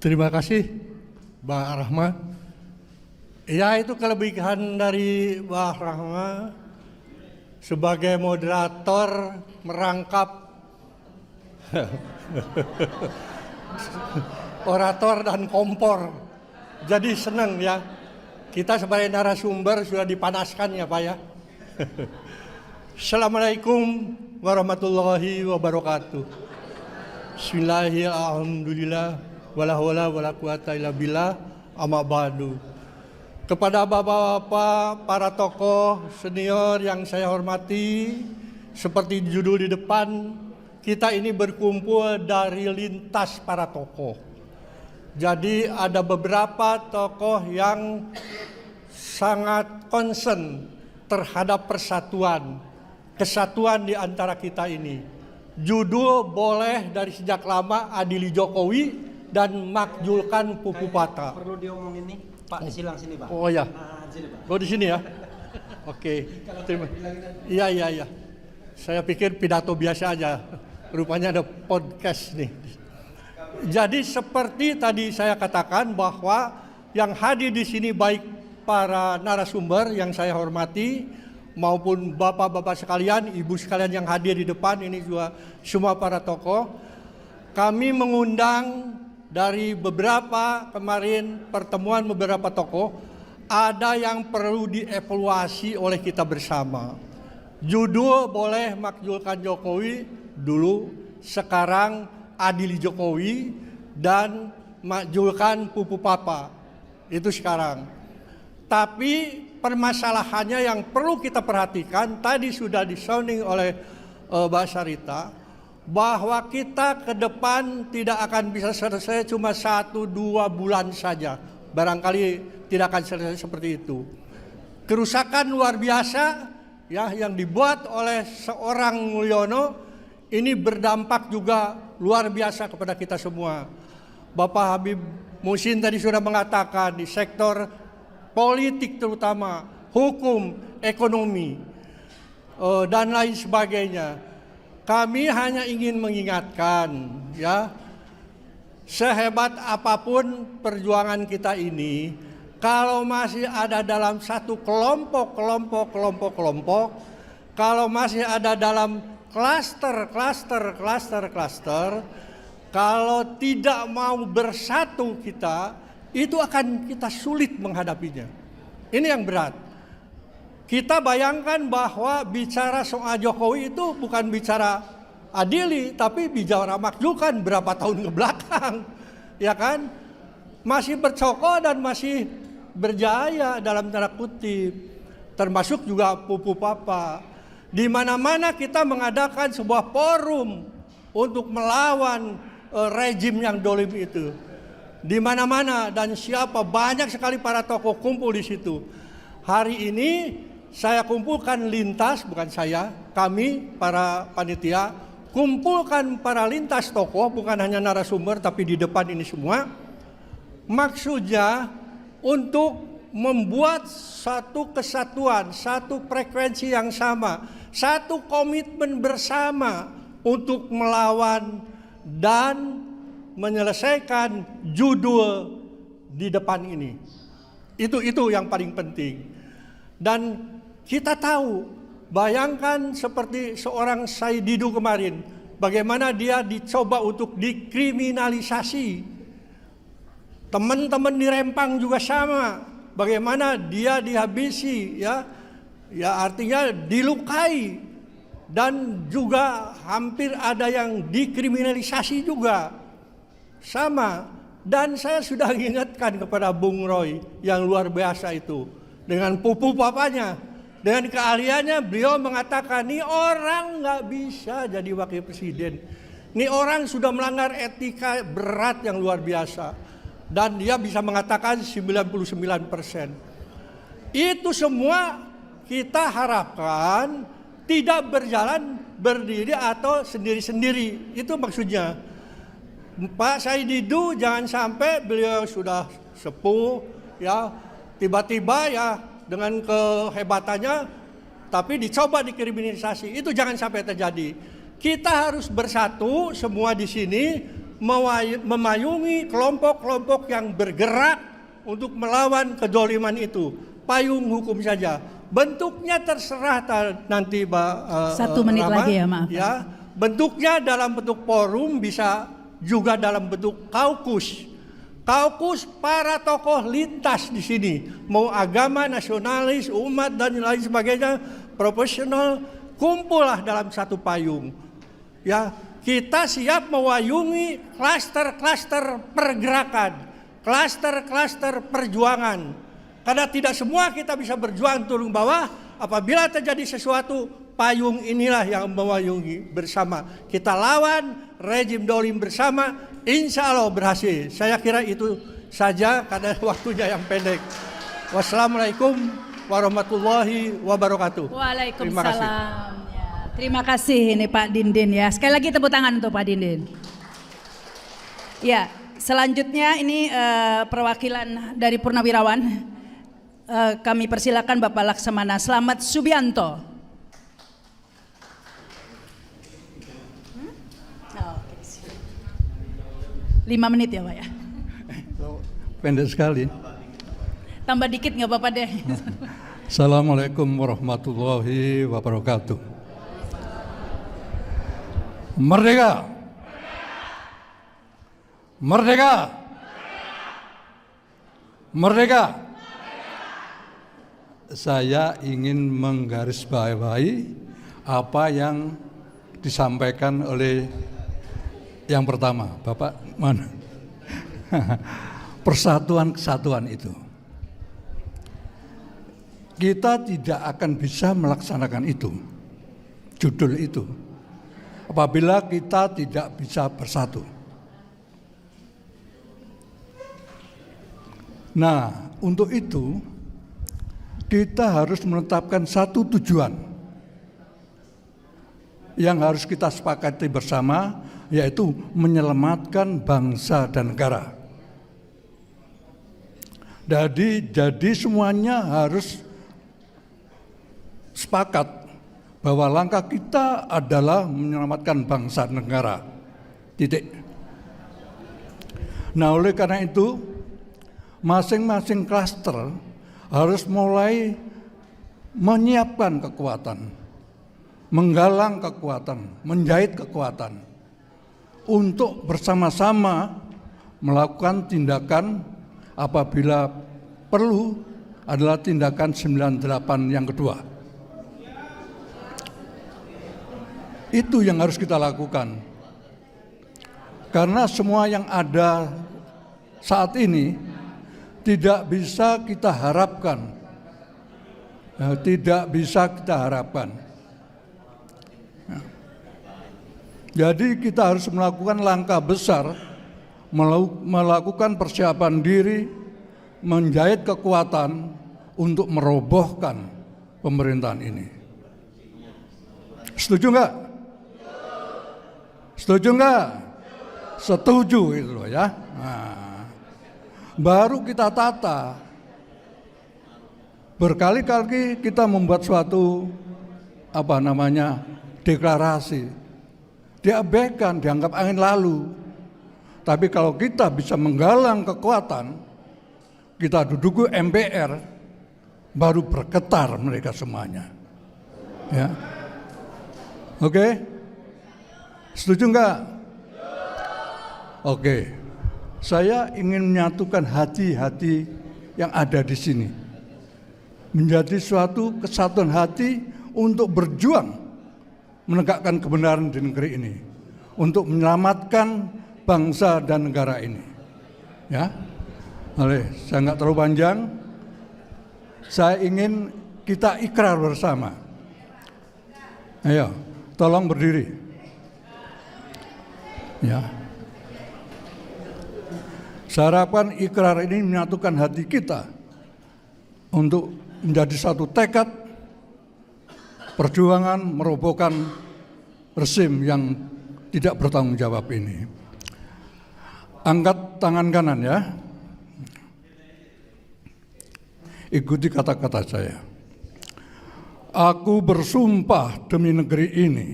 Terima kasih, Mbak Rahma. Ya, itu kelebihan dari Mbak Rahma sebagai moderator merangkap orator dan kompor. Jadi senang ya. Kita sebagai narasumber sudah dipanaskan ya Pak ya. Assalamualaikum warahmatullahi wabarakatuh. Bismillahirrahmanirrahim. Wala haula wala quwata illa billah, amma ba'du. Kepada bapak-bapak, para tokoh senior yang saya hormati, seperti judul di depan, kita ini berkumpul dari lintas para tokoh. Jadi ada beberapa tokoh yang sangat concern terhadap persatuan, kesatuan di antara kita ini. Judul boleh dari sejak lama adili Jokowi dan makjulkan Pupu Pata. Perlu diomongin nih, Pak, silang sini Pak. Oh ya, Sini, Pak. oh di sini ya. Oke, terima. Iya. Saya pikir pidato biasa aja. Rupanya ada podcast nih. Jadi seperti tadi saya katakan bahwa yang hadir di sini baik para narasumber yang saya hormati maupun bapak-bapak sekalian, ibu sekalian yang hadir di depan ini juga semua para tokoh. Kami mengundang dari beberapa kemarin pertemuan beberapa tokoh, ada yang perlu dievaluasi oleh kita bersama. Judul boleh makjulkan Jokowi dulu, sekarang adili Jokowi dan makjulkan Pupu Papa. Itu sekarang. Tapi permasalahannya yang perlu kita perhatikan, tadi sudah disounding oleh Mbak Sarita, bahwa kita ke depan tidak akan bisa selesai cuma 1-2 bulan saja. Barangkali tidak akan selesai seperti itu. Kerusakan luar biasa ya yang dibuat oleh seorang Mulyono ini berdampak juga luar biasa kepada kita semua. Bapak Habib Muhsin tadi sudah mengatakan di sektor politik terutama, hukum, ekonomi, dan lain sebagainya. Kami hanya ingin mengingatkan ya, sehebat apapun perjuangan kita ini, kalau masih ada dalam satu kelompok, kalau masih ada dalam klaster, kalau tidak mau bersatu kita, itu akan kita sulit menghadapinya. Ini yang berat. Kita bayangkan bahwa bicara soal Jokowi itu bukan bicara adili, tapi bicara makjulkan berapa tahun ke belakang, ya kan? Masih bercokol dan masih berjaya dalam tanda kutip, termasuk juga Pupu Papa. Di mana-mana kita mengadakan sebuah forum untuk melawan rejim yang dolim itu. Di mana-mana dan siapa banyak sekali para tokoh kumpul di situ. Hari ini saya kumpulkan lintas, bukan saya, kami para panitia kumpulkan para lintas tokoh, bukan hanya narasumber tapi di depan ini semua. Maksudnya untuk membuat satu kesatuan, satu frekuensi yang sama, satu komitmen bersama untuk melawan dan menyelesaikan judul di depan ini. Itu yang paling penting. Dan kita tahu, bayangkan seperti seorang Said Didu kemarin, bagaimana dia dicoba untuk dikriminalisasi. Teman-teman di Rempang juga sama, bagaimana dia dihabisi, ya artinya dilukai, dan juga hampir ada yang dikriminalisasi juga, sama. Dan saya sudah ingatkan kepada Bung Roy yang luar biasa itu, dengan Pupu Papanya. Dengan keahliannya beliau mengatakan, ini orang nggak bisa jadi wakil presiden. Ini orang sudah melanggar etika berat yang luar biasa. Dan dia bisa mengatakan 99%. Itu semua kita harapkan tidak berjalan berdiri atau sendiri-sendiri. Itu maksudnya. Pak Said Didu jangan sampai beliau sudah sepuh, ya tiba-tiba ya dengan kehebatannya, tapi dicoba dikriminalisasi. Itu jangan sampai terjadi. Kita harus bersatu semua di sini memayungi kelompok-kelompok yang bergerak untuk melawan kedoliman itu. Payung hukum saja. Bentuknya terserah nanti Satu menit Rama, lagi ya, maaf. Ya, bentuknya dalam bentuk forum, bisa juga dalam bentuk kaukus. Kaukus para tokoh lintas di sini, mau agama, nasionalis, umat dan lain sebagainya, profesional, kumpullah dalam satu payung. Ya, kita siap mewayungi klaster-klaster pergerakan, klaster-klaster perjuangan. Karena tidak semua kita bisa berjuang turun bawah, apabila terjadi sesuatu, payung inilah yang mewayungi bersama. Kita lawan rejim dolim bersama, insya Allah berhasil. Saya kira itu saja karena waktunya yang pendek. Wassalamualaikum warahmatullahi wabarakatuh. Waalaikumsalam. Terima kasih. Ya, terima kasih ini Pak Dindin ya. Sekali lagi tepuk tangan untuk Pak Dindin. Ya, selanjutnya ini perwakilan dari Purnawirawan. Kami persilakan Bapak Laksamana Slamet Subianto. 5 menit ya Pak ya. Pendek sekali. Tambah dikit nggak apa-apa deh. Assalamualaikum warahmatullahi wabarakatuh. Merdeka! Merdeka! Merdeka! Saya ingin menggarisbawahi apa yang disampaikan oleh yang pertama, Bapak mana? Persatuan kesatuan itu. Kita tidak akan bisa melaksanakan itu, judul itu, apabila kita tidak bisa bersatu. Nah, untuk itu kita harus menetapkan satu tujuan yang harus kita sepakati bersama, yaitu menyelamatkan bangsa dan negara. Jadi semuanya harus sepakat bahwa langkah kita adalah menyelamatkan bangsa dan negara. Titik. Nah, oleh karena itu, masing-masing klaster harus mulai menyiapkan kekuatan, menggalang kekuatan, menjahit kekuatan untuk bersama-sama melakukan tindakan apabila perlu adalah tindakan 98 yang kedua. Itu yang harus kita lakukan. Karena semua yang ada saat ini tidak bisa kita harapkan. Tidak bisa kita harapkan. Jadi kita harus melakukan langkah besar, melakukan persiapan diri, menjahit kekuatan untuk merobohkan pemerintahan ini. Setuju nggak? Setuju nggak? Setuju itu loh ya. Nah, baru kita tata. Berkali-kali kita membuat suatu deklarasi, diabaikan, dianggap angin lalu. Tapi kalau kita bisa menggalang kekuatan, kita duduk MPR, baru bergetar mereka semuanya. Ya, oke, setuju nggak? Oke, saya ingin menyatukan hati-hati yang ada di sini, menjadi suatu kesatuan hati untuk berjuang menegakkan kebenaran di negeri ini, untuk menyelamatkan bangsa dan negara ini. Ya, saya nggak terlalu panjang. Saya ingin kita ikrar bersama. Ayo, tolong berdiri. Ya. Saya harapkan ikrar ini menyatukan hati kita untuk menjadi satu tekad perjuangan merobohkan rezim yang tidak bertanggung jawab ini. Angkat tangan kanan ya. Ikuti kata-kata saya. Aku bersumpah demi negeri ini.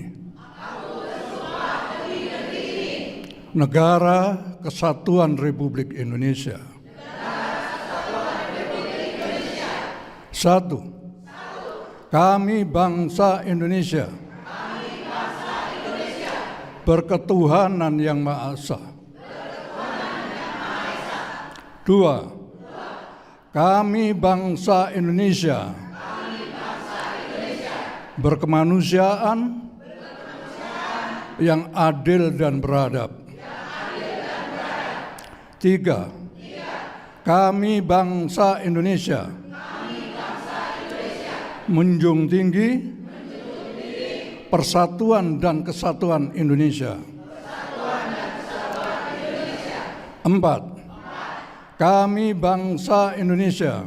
Negara Kesatuan Republik Indonesia. Satu, kami bangsa Indonesia. Berketuhanan Yang Maha Esa. Dua, kami bangsa Indonesia. Berkemanusiaan, yang adil dan beradab. Tiga, kami bangsa Indonesia menjunjung tinggi persatuan dan kesatuan Indonesia. Empat, kami bangsa Indonesia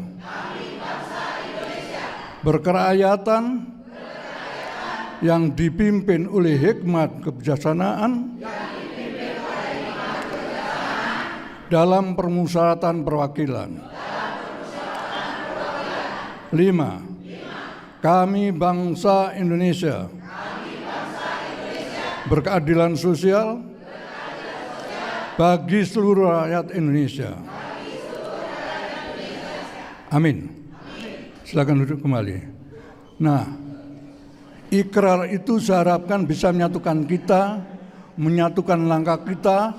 berkerakyatan yang dipimpin oleh hikmat kebijaksanaan dalam permusyawaratan perwakilan. Lima, kami bangsa Indonesia berkeadilan sosial bagi seluruh rakyat Indonesia. Amin. Silakan duduk kembali. Nah, ikrar itu saya harapkan bisa menyatukan kita, menyatukan langkah kita,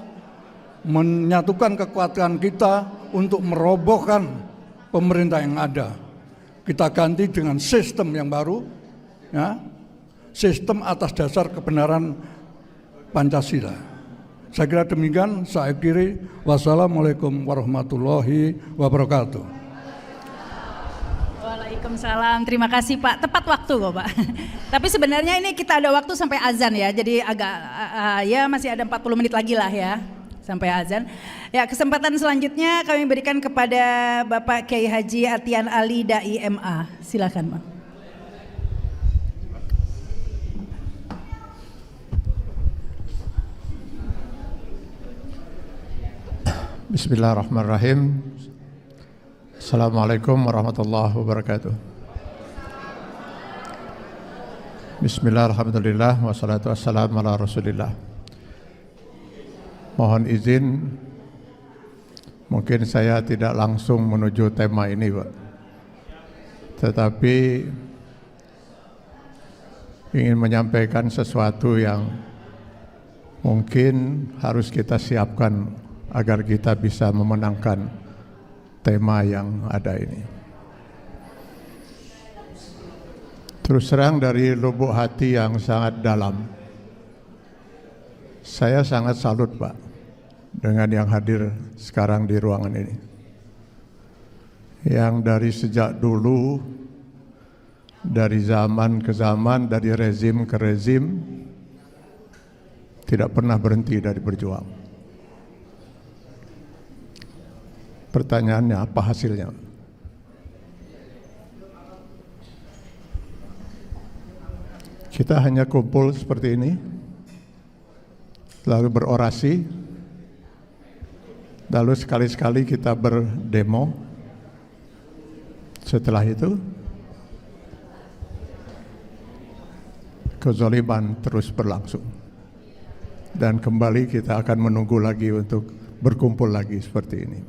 menyatukan kekuatan kita untuk merobohkan pemerintah yang ada. Kita ganti dengan sistem yang baru, ya, sistem atas dasar kebenaran Pancasila. Saya kira demikian. Saya akhiri. Wassalamualaikum warahmatullahi wabarakatuh. Waalaikumsalam. Terima kasih Pak. Tepat waktu kok Pak. Tapi sebenarnya ini kita ada waktu sampai azan ya. Jadi agak ya masih ada 40 menit lagi lah ya sampai azan. Ya, kesempatan selanjutnya kami berikan kepada Bapak Kiai Haji Atian Ali Dai MA. Silakan, Bang. Bismillahirrahmanirrahim. Assalamualaikum warahmatullahi wabarakatuh. Bismillahirrahmanirrahim. Wassalatu wassalamu ala rasulillah. Mohon izin, mungkin saya tidak langsung menuju tema ini, Pak. Tetapi ingin menyampaikan sesuatu yang mungkin harus kita siapkan agar kita bisa memenangkan tema yang ada ini. Terus terang dari lubuk hati yang sangat dalam, saya sangat salut Pak dengan yang hadir sekarang di ruangan ini. Yang dari sejak dulu, dari zaman ke zaman, dari rezim ke rezim, tidak pernah berhenti dari berjuang. Pertanyaannya, apa hasilnya? Kita hanya kumpul seperti ini, lalu berorasi, lalu sekali-sekali kita berdemo. Setelah itu, kezaliman terus berlangsung. Dan kembali kita akan menunggu lagi untuk berkumpul lagi seperti ini.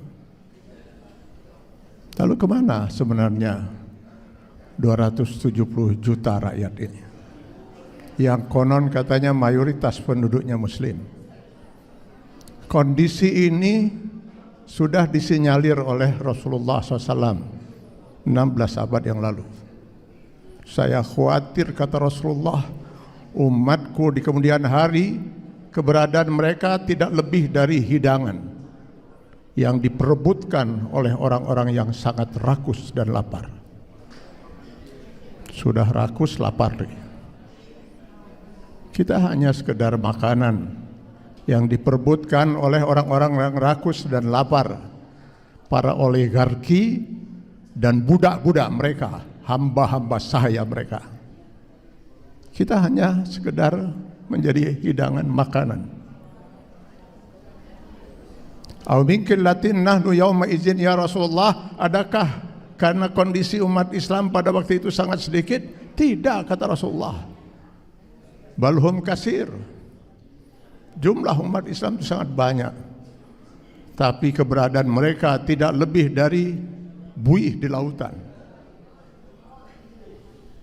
Lalu kemana sebenarnya 270 juta rakyat ini? Yang konon katanya mayoritas penduduknya Muslim. Kondisi ini sudah disinyalir oleh Rasulullah SAW 16 abad yang lalu. Saya khawatir, kata Rasulullah, umatku di kemudian hari keberadaan mereka tidak lebih dari hidangan yang diperebutkan oleh orang-orang yang sangat rakus dan lapar. Sudah rakus, lapar. Kita hanya sekedar makanan yang diperebutkan oleh orang-orang yang rakus dan lapar, para oligarki dan budak-budak mereka, hamba-hamba sahaya mereka. Kita hanya sekedar menjadi hidangan makanan. Au mungkin latin nahnu yauma izin ya Rasulullah, adakah karena kondisi umat Islam pada waktu itu sangat sedikit? Tidak, kata Rasulullah. Balhum kasir. Jumlah umat Islam itu sangat banyak, tapi keberadaan mereka tidak lebih dari buih di lautan,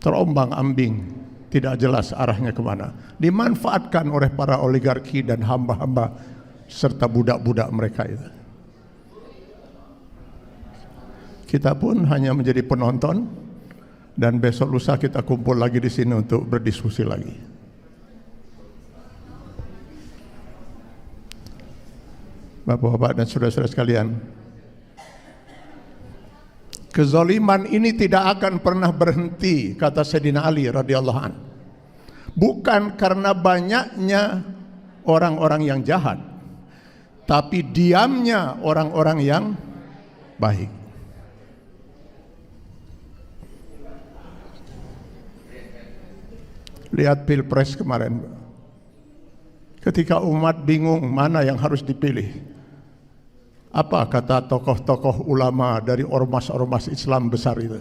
terombang-ambing, tidak jelas arahnya kemana, dimanfaatkan oleh para oligarki dan hamba-hamba serta budak-budak mereka itu. Kita pun hanya menjadi penonton, dan besok lusa kita kumpul lagi di sini untuk berdiskusi lagi. Bapak-bapak dan saudara-saudara sekalian, kezaliman ini tidak akan pernah berhenti, kata Sayyidina Ali radhiyallahu an. Bukan karena banyaknya orang-orang yang jahat, tapi diamnya orang-orang yang baik. Lihat Pilpres kemarin, ketika umat bingung mana yang harus dipilih, apa kata tokoh-tokoh ulama dari ormas-ormas Islam besar itu?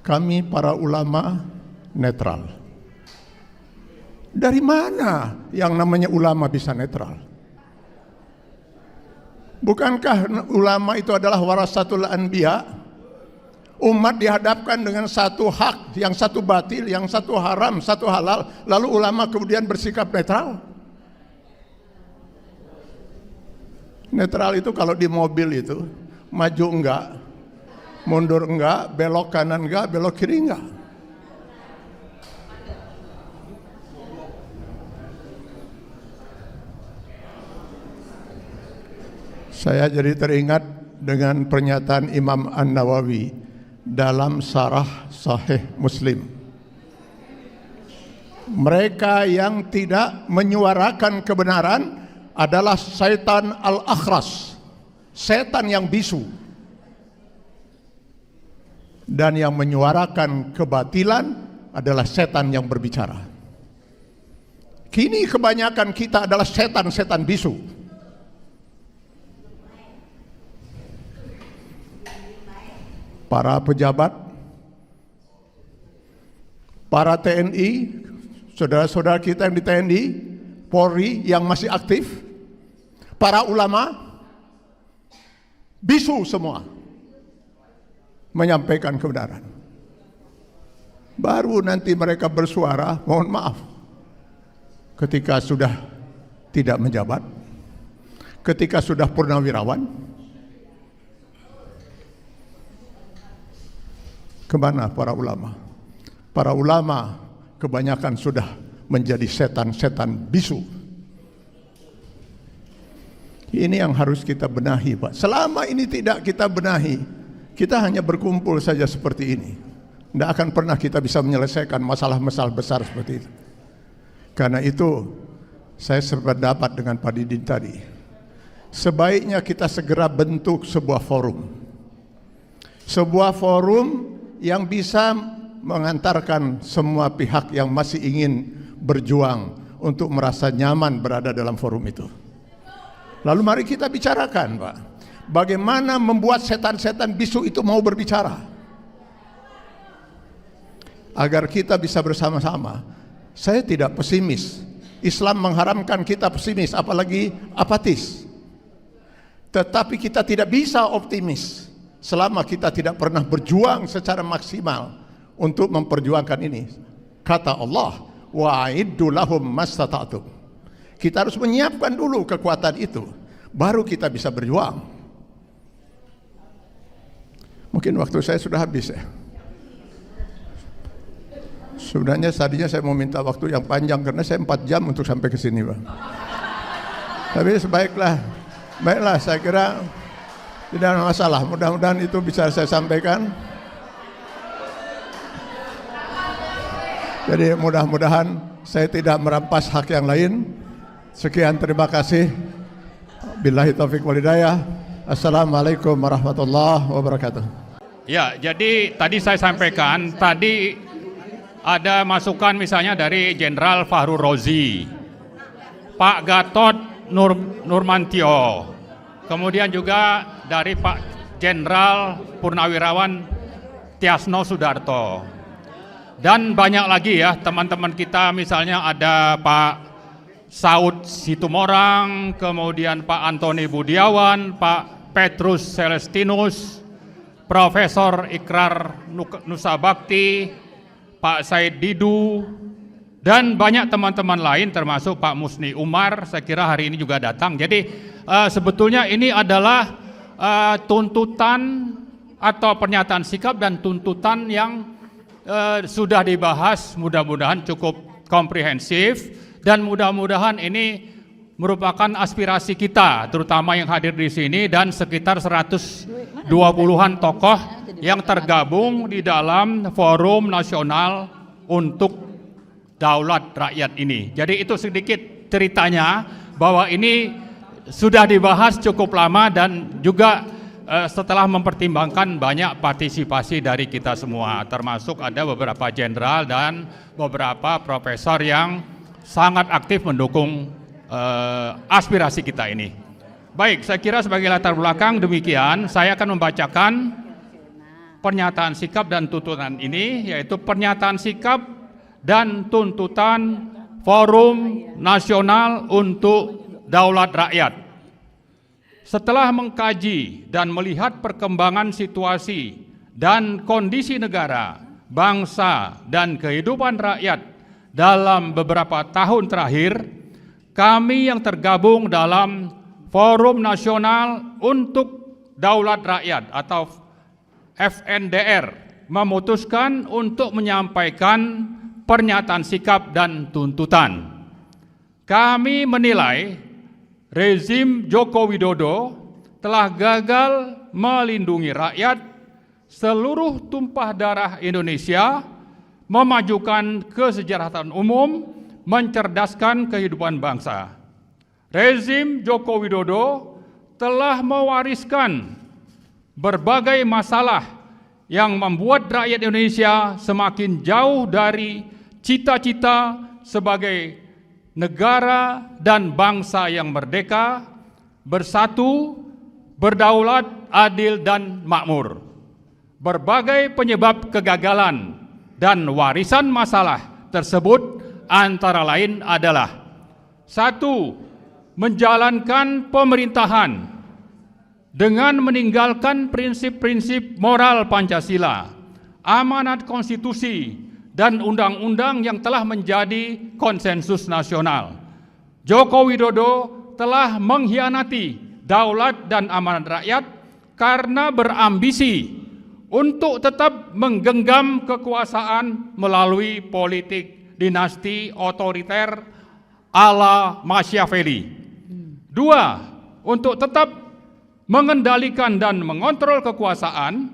Kami para ulama netral. Dari mana yang namanya ulama bisa netral? Bukankah ulama itu adalah warasatul anbiya? Umat dihadapkan dengan satu hak, yang satu batil, yang satu haram, satu halal, lalu ulama kemudian bersikap netral. Netral itu kalau di mobil itu, maju enggak, mundur enggak, belok kanan enggak, belok kiri enggak. Saya jadi teringat dengan pernyataan Imam An-Nawawi dalam Syarah Sahih Muslim. Mereka yang tidak menyuarakan kebenaran adalah syaitan al-akhras, setan yang bisu. Dan yang menyuarakan kebatilan adalah setan yang berbicara. Kini kebanyakan kita adalah setan-setan bisu. Para pejabat, para TNI, saudara-saudara kita yang di TNI, Polri yang masih aktif, para ulama, bisu semua menyampaikan kebenaran. Baru nanti mereka bersuara, mohon maaf, ketika sudah tidak menjabat, ketika sudah purnawirawan. Kemana para ulama? Para ulama kebanyakan sudah menjadi setan-setan bisu. Ini yang harus kita benahi, Pak. Selama ini tidak kita benahi, kita hanya berkumpul saja seperti ini. Tidak akan pernah kita bisa menyelesaikan masalah-masalah besar seperti itu. Karena itu, saya sependapat dengan Pak Didin tadi. Sebaiknya kita segera bentuk sebuah forum. Sebuah forum yang bisa mengantarkan semua pihak yang masih ingin berjuang untuk merasa nyaman berada dalam forum itu. Lalu mari kita bicarakan, Pak, bagaimana membuat setan-setan bisu itu mau berbicara, agar kita bisa bersama-sama. Saya tidak pesimis. Islam mengharamkan kita pesimis, apalagi apatis. Tetapi kita tidak bisa optimis selama kita tidak pernah berjuang secara maksimal untuk memperjuangkan ini. Kata Allah, wa'iddu lahum mastata'tum. Kita harus menyiapkan dulu kekuatan itu, baru kita bisa berjuang. Mungkin waktu saya sudah habis ya. Sebenarnya tadinya saya mau minta waktu yang panjang karena saya 4 jam untuk sampai ke sini, Pak. Tapi baiklah, saya kira tidak ada masalah. Mudah-mudahan itu bisa saya sampaikan. Jadi mudah-mudahan saya tidak merampas hak yang lain. Sekian, terima kasih. Billahi taufiq wal hidayah. Assalamualaikum warahmatullahi wabarakatuh. Ya, jadi tadi saya sampaikan, tadi ada masukan misalnya dari Jenderal Fahru Rozi, Pak Gatot Nurmantio, kemudian juga dari Pak Jenderal Purnawirawan Tiasno Sudarto, dan banyak lagi ya teman-teman kita, misalnya ada Pak Saud Situmorang, kemudian Pak Antoni Budiawan, Pak Petrus Celestinus, Profesor Ikrar Nusa Bakti, Pak Said Didu, dan banyak teman-teman lain termasuk Pak Musni Umar, saya kira hari ini juga datang. Jadi sebetulnya ini adalah tuntutan atau pernyataan sikap dan tuntutan yang sudah dibahas, mudah-mudahan cukup komprehensif, dan mudah-mudahan ini merupakan aspirasi kita, terutama yang hadir di sini dan sekitar 120-an tokoh yang tergabung di dalam Forum Nasional untuk Daulat Rakyat ini. Jadi itu sedikit ceritanya, bahwa ini sudah dibahas cukup lama dan juga setelah mempertimbangkan banyak partisipasi dari kita semua, termasuk ada beberapa jenderal dan beberapa profesor yang sangat aktif mendukung aspirasi kita ini. Baik, saya kira sebagai latar belakang demikian, saya akan membacakan pernyataan sikap dan tuntutan ini, yaitu pernyataan sikap dan tuntutan Forum Nasional untuk Daulat Rakyat. Setelah mengkaji dan melihat perkembangan situasi dan kondisi negara, bangsa, dan kehidupan rakyat dalam beberapa tahun terakhir, kami yang tergabung dalam Forum Nasional untuk Daulat Rakyat atau FNDR memutuskan untuk menyampaikan pernyataan sikap dan tuntutan. Kami menilai rezim Joko Widodo telah gagal melindungi rakyat, seluruh tumpah darah Indonesia, memajukan kesejahteraan umum, mencerdaskan kehidupan bangsa. Rezim Joko Widodo telah mewariskan berbagai masalah yang membuat rakyat Indonesia semakin jauh dari cita-cita sebagai negara dan bangsa yang merdeka, bersatu, berdaulat, adil, dan makmur. Berbagai penyebab kegagalan dan warisan masalah tersebut antara lain adalah: 1. Menjalankan pemerintahan dengan meninggalkan prinsip-prinsip moral Pancasila, amanat konstitusi, dan undang-undang yang telah menjadi konsensus nasional. Joko Widodo telah mengkhianati daulat dan amanat rakyat karena berambisi untuk tetap menggenggam kekuasaan melalui politik dinasti otoriter ala Machiavelli. 2. Untuk tetap mengendalikan dan mengontrol kekuasaan,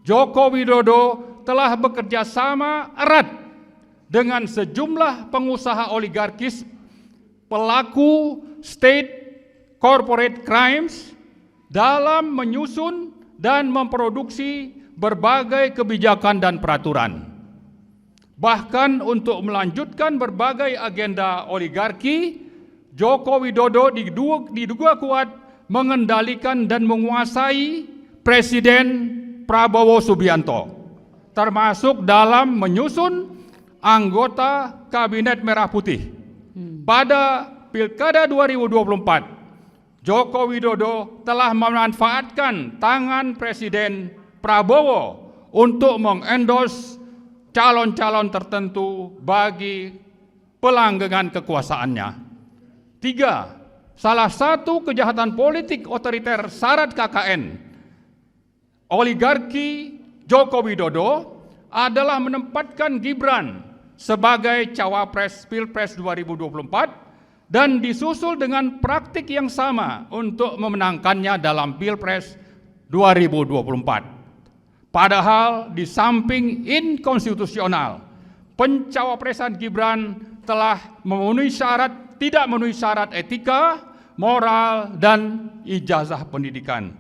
Joko Widodo telah bekerja sama erat dengan sejumlah pengusaha oligarkis, pelaku state corporate crimes dalam menyusun dan memproduksi berbagai kebijakan dan peraturan. Bahkan untuk melanjutkan berbagai agenda oligarki, Joko Widodo diduga kuat mengendalikan dan menguasai Presiden Prabowo Subianto, termasuk dalam menyusun anggota Kabinet Merah Putih. Pada Pilkada 2024, Joko Widodo telah memanfaatkan tangan Presiden Prabowo untuk mengendorse calon-calon tertentu bagi pelanggengan kekuasaannya. 3. Salah satu kejahatan politik otoriter syarat KKN oligarki Joko Widodo adalah menempatkan Gibran sebagai cawapres Pilpres 2024 dan disusul dengan praktik yang sama untuk memenangkannya dalam Pilpres 2024. Padahal di samping inkonstitusional, pencawapresan Gibran telah tidak memenuhi syarat etika, moral, dan ijazah pendidikan.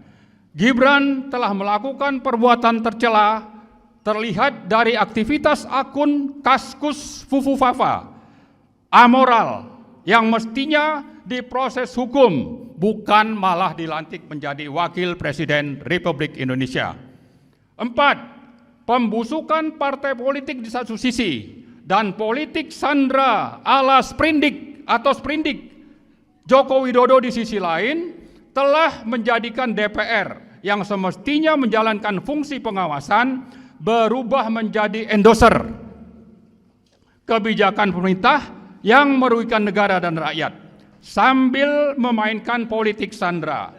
Gibran telah melakukan perbuatan tercela terlihat dari aktivitas akun Kaskus Fufufafa, amoral, yang mestinya diproses hukum, bukan malah dilantik menjadi Wakil Presiden Republik Indonesia. 4. Pembusukan partai politik di satu sisi dan politik sandra ala sprindik atau sprindik. Joko Widodo di sisi lain telah menjadikan DPR yang semestinya menjalankan fungsi pengawasan berubah menjadi endorser kebijakan pemerintah yang merugikan negara dan rakyat sambil memainkan politik sandera.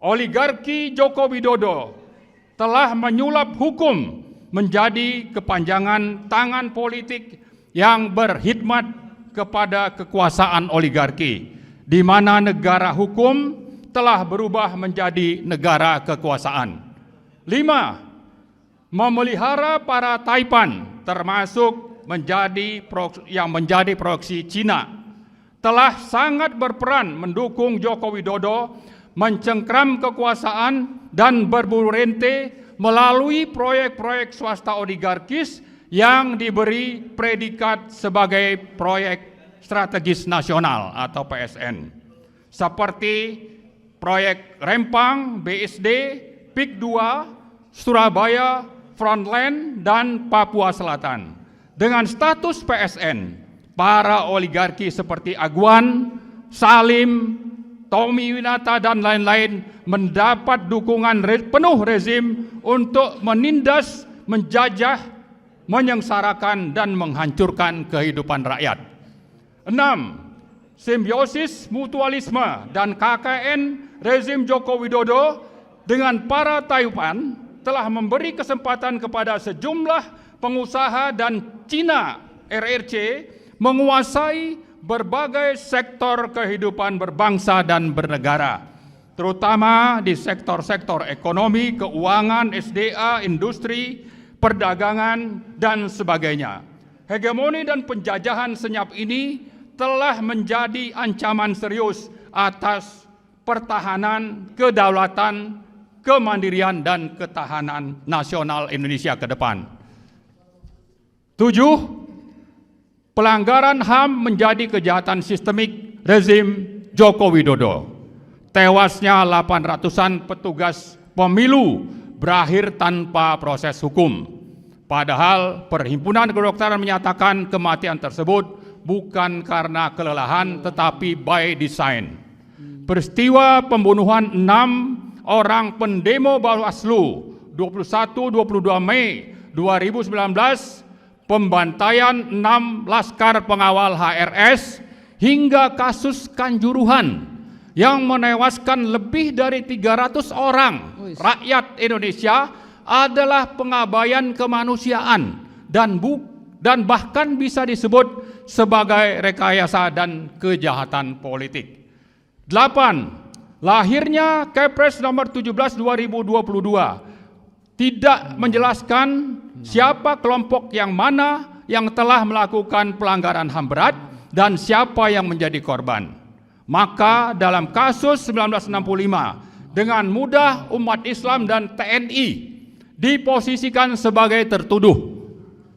Oligarki Joko Widodo telah menyulap hukum menjadi kepanjangan tangan politik yang berkhidmat kepada kekuasaan oligarki, di mana negara hukum telah berubah menjadi negara kekuasaan. 5. Memelihara para taipan termasuk yang menjadi proksi Cina telah sangat berperan mendukung Joko Widodo mencengkram kekuasaan dan berburu rente melalui proyek-proyek swasta oligarkis yang diberi predikat sebagai proyek strategis nasional atau PSN, seperti proyek Rempang, BSD, PIK 2, Surabaya, Frontline, dan Papua Selatan. Dengan status PSN, para oligarki seperti Aguan, Salim, Tommy Winata, dan lain-lain mendapat dukungan penuh rezim untuk menindas, menjajah, menyengsarakan, dan menghancurkan kehidupan rakyat. 6. Simbiosis mutualisme dan KKN rezim Joko Widodo dengan para taipan telah memberi kesempatan kepada sejumlah pengusaha dan Cina RRC menguasai berbagai sektor kehidupan berbangsa dan bernegara, terutama di sektor-sektor ekonomi, keuangan, SDA, industri, perdagangan, dan sebagainya. Hegemoni dan penjajahan senyap ini telah menjadi ancaman serius atas pertahanan, kedaulatan, kemandirian, dan ketahanan nasional Indonesia ke depan. 7. Pelanggaran HAM menjadi kejahatan sistemik rezim Joko Widodo. Tewasnya 800-an petugas pemilu berakhir tanpa proses hukum. Padahal Perhimpunan Kedokteran menyatakan kematian tersebut bukan karena kelelahan tetapi by design. Peristiwa pembunuhan 6 orang pendemo Bawaslu 21-22 Mei 2019, pembantaian 6 laskar pengawal HRS, hingga kasus Kanjuruhan yang menewaskan lebih dari 300 orang rakyat Indonesia adalah pengabaian kemanusiaan dan bahkan bisa disebut sebagai rekayasa dan kejahatan politik. 8. Lahirnya Kepres nomor 17 2022 tidak menjelaskan siapa kelompok yang mana yang telah melakukan pelanggaran HAM berat dan siapa yang menjadi korban. Maka dalam kasus 1965 dengan mudah umat Islam dan TNI diposisikan sebagai tertuduh,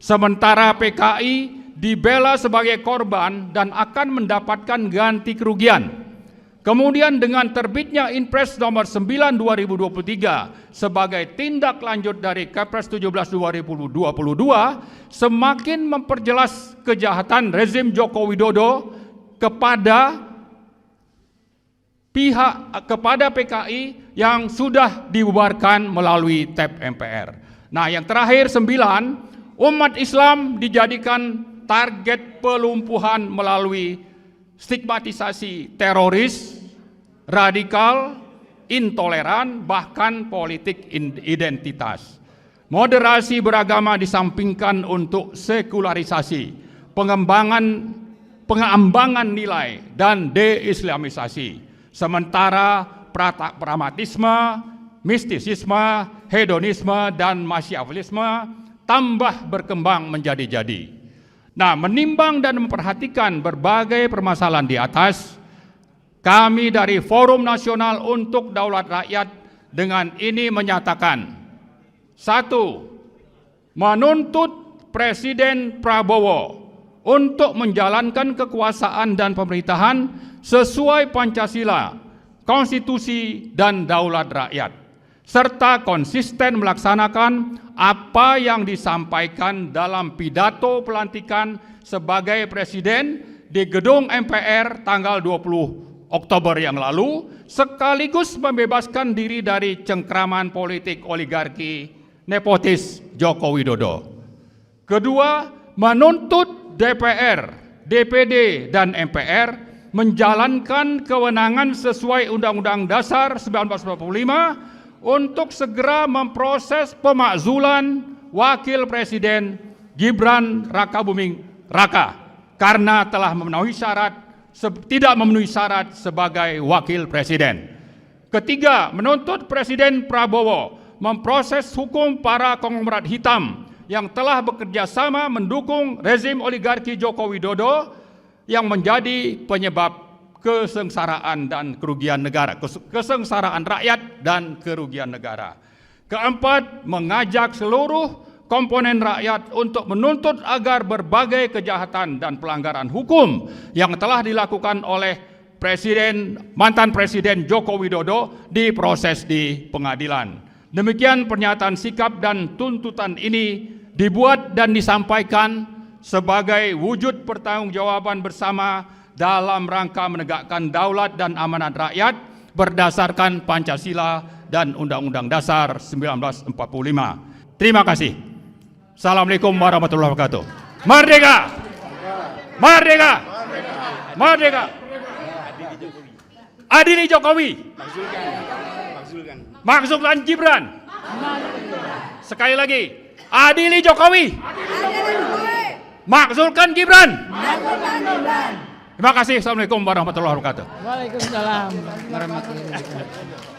sementara PKI dibela sebagai korban dan akan mendapatkan ganti kerugian. Kemudian dengan terbitnya Inpres nomor 9 2023 sebagai tindak lanjut dari Kepres 17 2022 semakin memperjelas kejahatan rezim Joko Widodo kepada PKI yang sudah dibubarkan melalui TAP MPR. Nah, yang terakhir 9, umat Islam dijadikan target pelumpuhan melalui stigmatisasi teroris, radikal, intoleran, bahkan politik identitas. Moderasi beragama disampingkan untuk sekularisasi, pengembangan nilai, dan deislamisasi. Sementara pragmatisme, mistisisme, hedonisme, dan masyawilisme tambah berkembang menjadi-jadi. Nah, menimbang dan memperhatikan berbagai permasalahan di atas, kami dari Forum Nasional untuk Daulat Rakyat dengan ini menyatakan: 1. Menuntut Presiden Prabowo untuk menjalankan kekuasaan dan pemerintahan sesuai Pancasila, Konstitusi, dan Daulat Rakyat, serta konsisten melaksanakan apa yang disampaikan dalam pidato pelantikan sebagai presiden di gedung MPR tanggal 20 Oktober yang lalu, sekaligus membebaskan diri dari cengkraman politik oligarki nepotis Joko Widodo. Kedua, menuntut DPR, DPD, dan MPR menjalankan kewenangan sesuai Undang-Undang Dasar 1945 untuk segera memproses pemakzulan Wakil Presiden Gibran Rakabuming Raka karena telah tidak memenuhi syarat sebagai Wakil Presiden. Ketiga, menuntut Presiden Prabowo memproses hukum para konglomerat hitam yang telah bekerja sama mendukung rezim oligarki Joko Widodo yang menjadi penyebab kesengsaraan dan kerugian negara, kesengsaraan rakyat dan kerugian negara. Keempat, mengajak seluruh komponen rakyat untuk menuntut agar berbagai kejahatan dan pelanggaran hukum yang telah dilakukan oleh mantan Presiden Joko Widodo diproses di pengadilan. Demikian pernyataan sikap dan tuntutan ini dibuat dan disampaikan sebagai wujud pertanggungjawaban bersama dalam rangka menegakkan daulat dan amanat rakyat berdasarkan Pancasila dan Undang-Undang Dasar 1945. Terima kasih. Assalamualaikum warahmatullahi wabarakatuh. Merdeka! Merdeka! Merdeka! Adili Jokowi. Maksudkan Gibran. Sekali lagi, adili Jokowi. Maksudkan Gibran. Terima kasih. Assalamualaikum warahmatullahi wabarakatuh. Waalaikumsalam warahmatullahi wabarakatuh.